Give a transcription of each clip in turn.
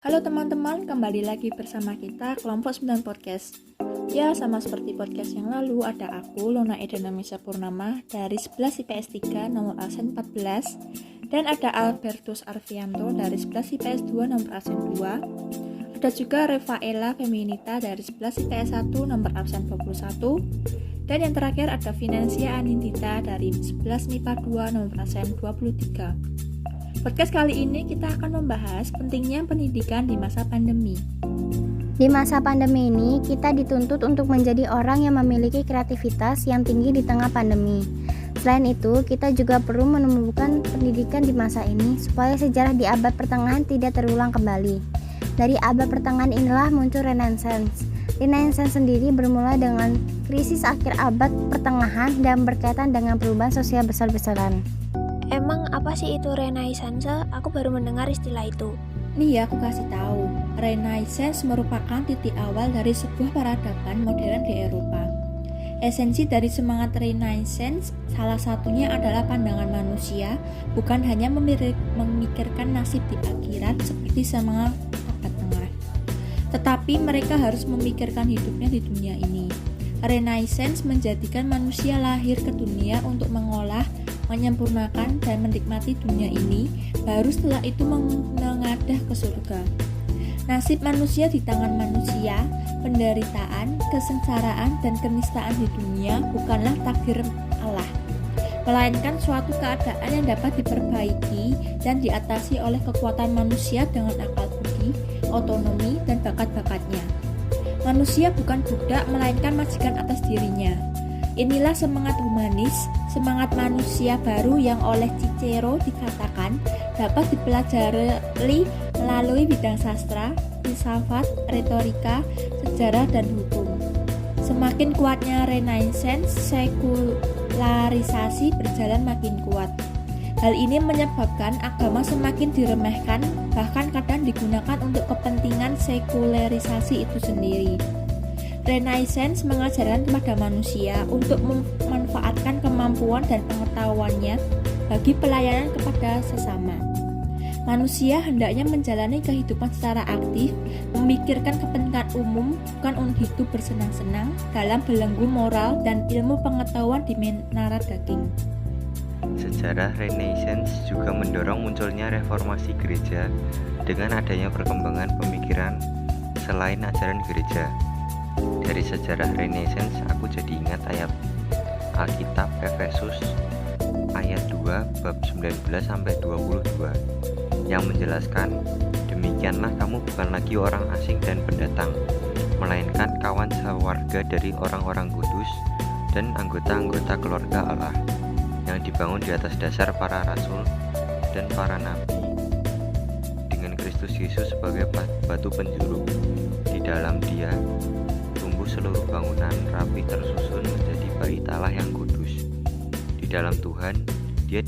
Halo teman-teman, kembali lagi bersama kita Kelompok 9 Podcast. Ya, sama seperti podcast yang lalu, ada aku, Lona Edana Misa Purnama, dari 11 IPS 3, nomor absen 14, dan ada Albertus Arfianto, dari 11 IPS 2, nomor absen 2, ada juga Refaela Feminita, dari 11 IPS 1, nomor absen 21, dan yang terakhir ada Finansia Anindita, dari 11 MIPA 2, nomor absen 23. Podcast kali ini kita akan membahas pentingnya pendidikan di masa pandemi. Di masa pandemi ini, kita dituntut untuk menjadi orang yang memiliki kreativitas yang tinggi di tengah pandemi. Selain itu, kita juga perlu menumbuhkan pendidikan di masa ini supaya sejarah di abad pertengahan tidak terulang kembali. Dari abad pertengahan inilah muncul Renaissance. Renaissance sendiri bermula dengan krisis akhir abad pertengahan dan berkaitan dengan perubahan sosial besar-besaran. Emang apa sih itu Renaissance? Aku baru mendengar istilah itu. Nih ya, aku kasih tahu. Renaissance merupakan titik awal dari sebuah peradaban modern di Eropa. Esensi dari semangat Renaissance salah satunya adalah pandangan manusia bukan hanya memikirkan nasib di akhirat seperti semangat abad tengah, tetapi mereka harus memikirkan hidupnya di dunia ini. Renaissance menjadikan manusia lahir ke dunia untuk mengolah, menyempurnakan dan menikmati dunia ini, baru setelah itu menengadah ke surga. Nasib manusia di tangan manusia, penderitaan, kesengsaraan dan kenistaan di dunia bukanlah takdir Allah, melainkan suatu keadaan yang dapat diperbaiki dan diatasi oleh kekuatan manusia dengan akal budi, otonomi dan bakat-bakatnya. Manusia bukan budak, melainkan majikan atas dirinya. Inilah semangat humanis, semangat manusia baru yang oleh Cicero dikatakan dapat dipelajari melalui bidang sastra, filsafat, retorika, sejarah, dan hukum. Semakin kuatnya Renaissance, sekularisasi berjalan makin kuat. Hal ini menyebabkan agama semakin diremehkan, bahkan kadang digunakan untuk kepentingan sekularisasi itu sendiri. Renaissance mengajarkan kepada manusia untuk memanfaatkan kemampuan dan pengetahuannya bagi pelayanan kepada sesama. Manusia hendaknya menjalani kehidupan secara aktif, memikirkan kepentingan umum, bukan untuk hidup bersenang-senang dalam belenggu moral dan ilmu pengetahuan di menara daging. Sejarah Renaissance juga mendorong munculnya reformasi gereja dengan adanya perkembangan pemikiran selain ajaran gereja. Dari sejarah Renaissance aku jadi ingat ayat Alkitab Efesus ayat 2 bab 19-22 yang menjelaskan, demikianlah kamu bukan lagi orang asing dan pendatang, melainkan kawan sewarga dari orang-orang kudus dan anggota-anggota keluarga Allah yang dibangun di atas dasar para rasul dan para nabi, dengan Kristus Yesus sebagai batu penjuru. Di dalam Dia seluruh bangunan rapi tersusun menjadi bait Allah yang kudus. Di dalam Tuhan, di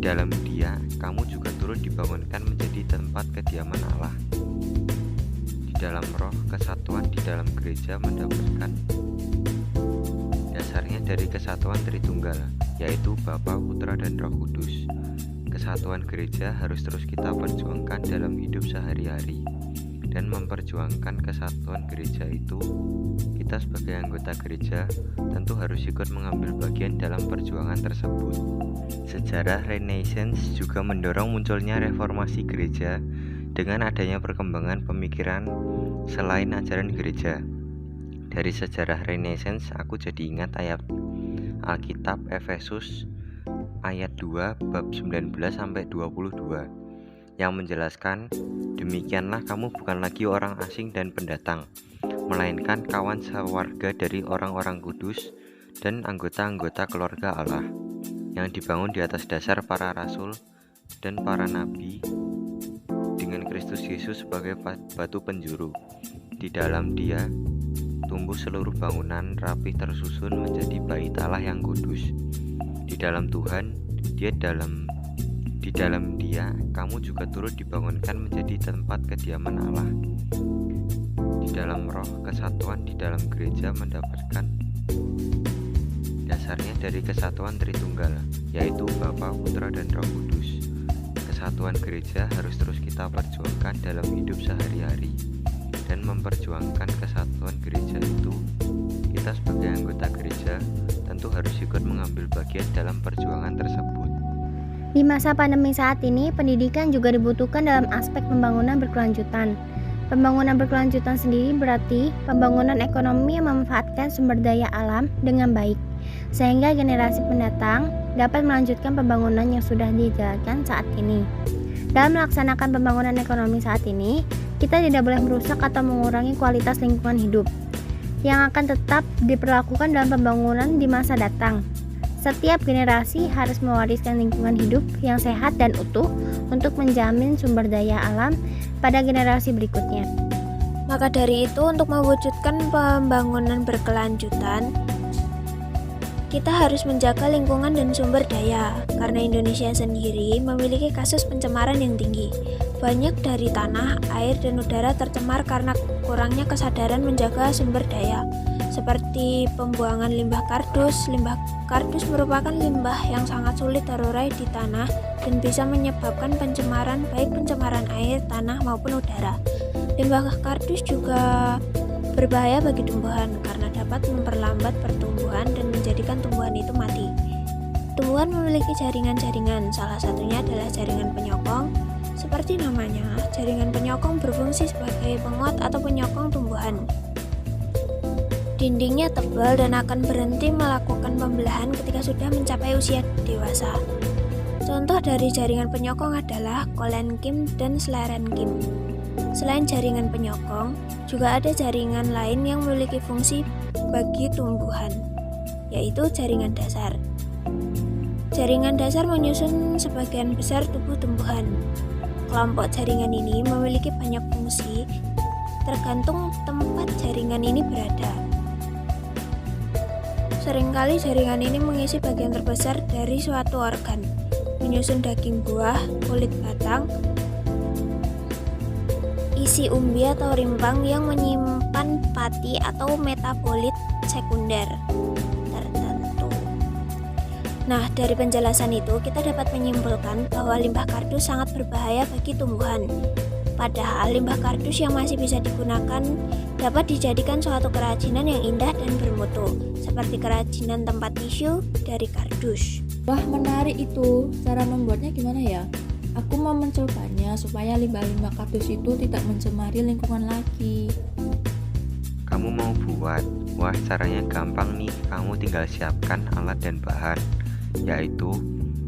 dalam Dia, kamu juga turut dibangunkan menjadi tempat kediaman Allah. Di dalam Roh, kesatuan di dalam gereja mendapatkan dasarnya dari kesatuan Tritunggal, yaitu Bapa, Putra, dan Roh Kudus. Kesatuan gereja harus terus kita perjuangkan dalam hidup sehari-hari. Dan memperjuangkan kesatuan gereja itu, kita sebagai anggota gereja tentu harus ikut mengambil bagian dalam perjuangan tersebut. Sejarah Renaissance juga mendorong munculnya reformasi gereja dengan adanya perkembangan pemikiran selain ajaran gereja. Dari sejarah Renaissance aku jadi ingat ayat Alkitab Efesus ayat 2 bab 19-22 yang menjelaskan, demikianlah kamu bukan lagi orang asing dan pendatang, melainkan kawan sewarga dari orang-orang kudus dan anggota-anggota keluarga Allah yang dibangun di atas dasar para rasul dan para nabi, dengan Kristus Yesus sebagai batu penjuru. Di dalam Dia tumbuh seluruh bangunan rapi tersusun menjadi bait Allah yang kudus. Di dalam Tuhan, di dalam Dia, kamu juga turut dibangunkan menjadi tempat kediaman Allah. Di dalam Roh, kesatuan di dalam gereja mendapatkan dasarnya dari kesatuan Tritunggal, yaitu Bapa, Putra, dan Roh Kudus. kesatuan gereja harus terus kita perjuangkan dalam hidup sehari-hari. Dan memperjuangkan kesatuan gereja itu, kita sebagai anggota gereja tentu harus ikut mengambil bagian dalam perjuangan tersebut. Di masa pandemi saat ini, pendidikan juga dibutuhkan dalam aspek pembangunan berkelanjutan. Pembangunan berkelanjutan sendiri berarti pembangunan ekonomi yang memanfaatkan sumber daya alam dengan baik, sehingga generasi pendatang dapat melanjutkan pembangunan yang sudah dijalankan saat ini. Dalam melaksanakan pembangunan ekonomi saat ini, kita tidak boleh merusak atau mengurangi kualitas lingkungan hidup yang akan tetap diperlakukan dalam pembangunan di masa datang. Setiap generasi harus mewariskan lingkungan hidup yang sehat dan utuh untuk menjamin sumber daya alam pada generasi berikutnya. Maka dari itu, untuk mewujudkan pembangunan berkelanjutan, kita harus menjaga lingkungan dan sumber daya, karena Indonesia sendiri memiliki kasus pencemaran yang tinggi. Banyak dari tanah, air, dan udara tercemar karena kurangnya kesadaran menjaga sumber daya, seperti pembuangan limbah kardus. Limbah kardus merupakan limbah yang sangat sulit terurai di tanah dan bisa menyebabkan pencemaran, baik pencemaran air, tanah, maupun udara. Limbah kardus juga berbahaya bagi tumbuhan karena dapat memperlambat pertumbuhan dan menjadikan tumbuhan itu mati. Tumbuhan memiliki jaringan-jaringan, salah satunya adalah jaringan penyokong. Seperti namanya, jaringan penyokong berfungsi sebagai penguat atau penyokong tumbuhan. Dindingnya tebal dan akan berhenti melakukan pembelahan ketika sudah mencapai usia dewasa. Contoh dari jaringan penyokong adalah kolenkim dan selenkim. Selain jaringan penyokong, juga ada jaringan lain yang memiliki fungsi bagi tumbuhan, yaitu jaringan dasar. Jaringan dasar menyusun sebagian besar tubuh tumbuhan. Kelompok jaringan ini memiliki banyak fungsi, tergantung tempat jaringan ini berada. Seringkali jaringan ini mengisi bagian terbesar dari suatu organ, menyusun daging buah, kulit batang, isi umbi atau rimpang yang menyimpan pati atau metabolit sekunder tertentu. Nah, dari penjelasan itu kita dapat menyimpulkan bahwa limbah kardus sangat berbahaya bagi tumbuhan. Padahal limbah kardus yang masih bisa digunakan dapat dijadikan suatu kerajinan yang indah dan bermutu, seperti kerajinan tempat tisu dari kardus. Wah, menarik itu. Cara membuatnya gimana ya? Aku mau mencobanya supaya limbah-limbah kardus itu tidak mencemari lingkungan lagi. Kamu mau buat? Wah, caranya gampang nih. Kamu tinggal siapkan alat dan bahan, yaitu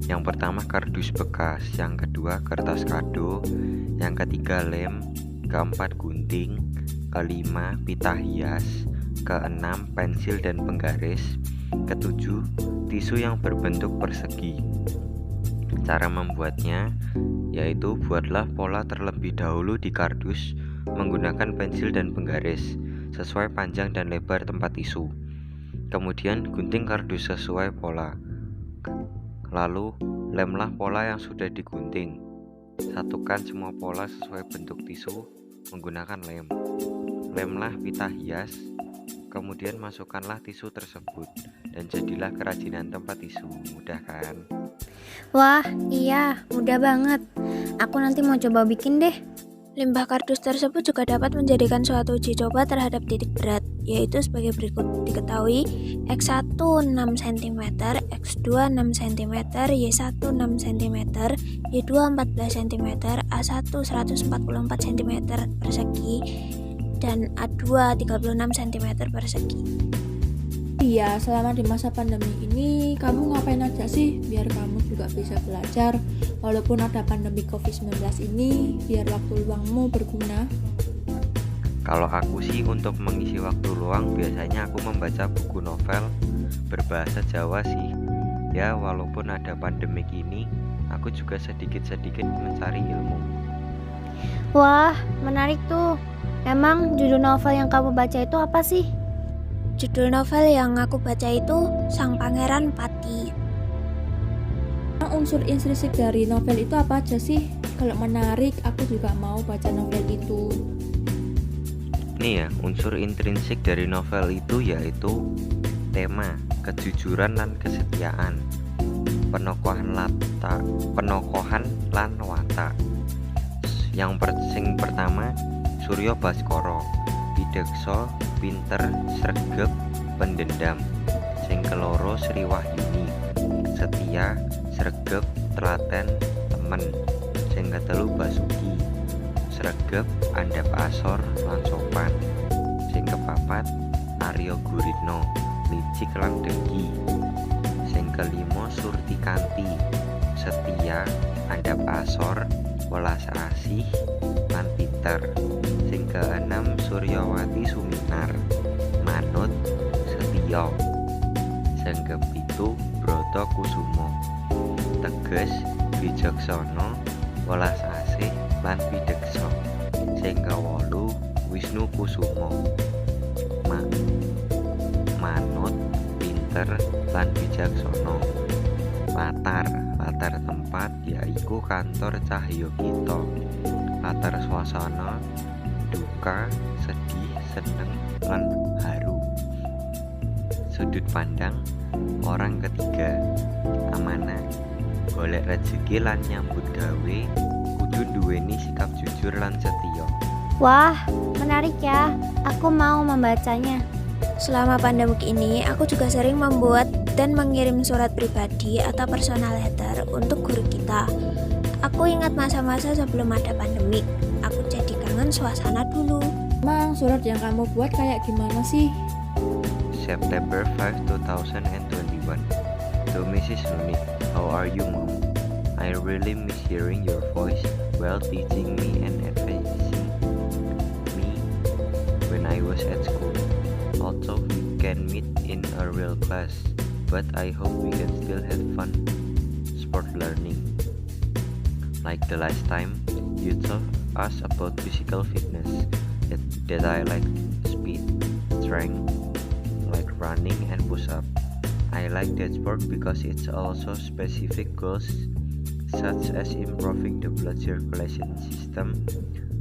yang pertama kardus bekas, yang kedua kertas kado, yang ketiga lem, keempat gunting, kelima pita hias, keenam pensil dan penggaris, ketujuh tisu yang berbentuk persegi. Cara membuatnya yaitu buatlah pola terlebih dahulu di kardus menggunakan pensil dan penggaris sesuai panjang dan lebar tempat tisu. Kemudian gunting kardus sesuai pola. Lalu lemlah pola yang sudah digunting. Satukan semua pola sesuai bentuk tisu menggunakan lem. Lemlah pita hias. Kemudian masukkanlah tisu tersebut dan jadilah kerajinan tempat tisu. Mudah kan? Wah, iya, mudah banget. Aku nanti mau coba bikin deh. Limbah kardus tersebut juga dapat menjadikan suatu uji coba terhadap titik berat, yaitu sebagai berikut. Diketahui X1 6 cm, X2 6 cm, Y1 6 cm, Y2 14 cm, A1 144 cm persegi, dan A2 36 cm persegi. Iya, selama di masa pandemi ini kamu ngapain aja sih biar kamu juga bisa belajar walaupun ada pandemi COVID-19 ini, biar waktu luangmu berguna? Kalau aku sih untuk mengisi waktu luang biasanya aku membaca buku novel berbahasa Jawa sih. Ya, walaupun ada pandemi ini, aku juga sedikit-sedikit mencari ilmu. Wah, menarik tuh. Emang judul novel yang kamu baca itu apa sih? Judul novel yang aku baca itu Sang Pangeran Pati. Unsur intrinsik dari novel itu apa aja sih? Kalau menarik, aku juga mau baca novel itu. Nih ya, unsur intrinsik dari novel itu yaitu tema, kejujuran dan kesetiaan, penokohan lan watak. Sing pertama Surya Baskara, pideksa, pinter, sregep, pendendam. Sing keloro Sri Wahyuni, setia, sregep, telaten, temen. Sing ketelu Basuki, sregep, andhap asor, lan sopan. Sing kepapat Arya Guritno, licik lan dengki. Sing kelima Surtikanti, setia, andhap asor, welas asih, lan pinter. Sing keenam Suryawati Suminar, manut, setia. Sing kepitu Broto Kusumo, teges, bijaksana, welas asih, lan pideksa. Sing kewolu Wisnu Kusumo, manut, pinter, lan bijaksana. Latar tempat yaiku kantor Cahyo Kita. Latar suasana duka, sedih, seneng, lan haru. Sudut pandang orang ketiga, amanah, golek rezeki lan nyambut gawe, kudu duweni sikap jujur lan setia. Wah, menarik ya. Aku mau membacanya. Selama pandemik ini, aku juga sering membuat dan mengirim surat pribadi atau personal letter untuk guru kita. Aku ingat masa-masa sebelum ada pandemik. Aku jadi kangen suasana dulu. Emang surat yang kamu buat kayak gimana sih? September 5, 2021. To Mrs. Nunik, how are you, Mom? I really miss hearing your voice while teaching me and advising me when I was at school. Also, we can meet in a real class, but I hope we can still have fun sport learning. Like the last time, you taught us about physical fitness, that I like speed, strength, like running and push-up. I like that sport because it's also specific goals such as improving the blood circulation system,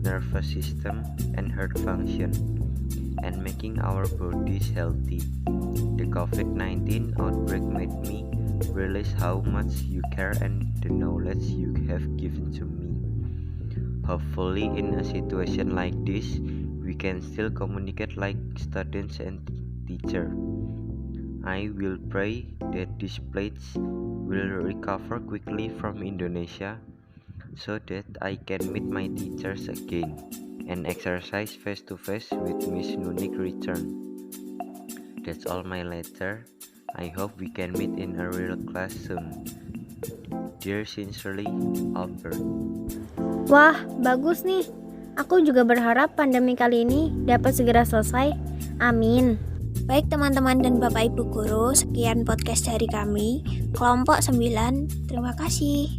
nervous system, and heart function, and making our bodies healthy. The COVID-19 outbreak made me realize how much you care and the knowledge you have given to me. Hopefully in a situation like this, we can still communicate like students and teachers. I will pray that this place will recover quickly from Indonesia so that I can meet my teachers again and exercise face-to-face with Miss Nunik return. That's all my letter. I hope we can meet in a real class soon. Dear sincerely, Albert. Wah, bagus nih. Aku juga berharap pandemi kali ini dapat segera selesai. Amin. Baik teman-teman dan Bapak Ibu Guru, sekian podcast dari kami, kelompok 9. Terima kasih.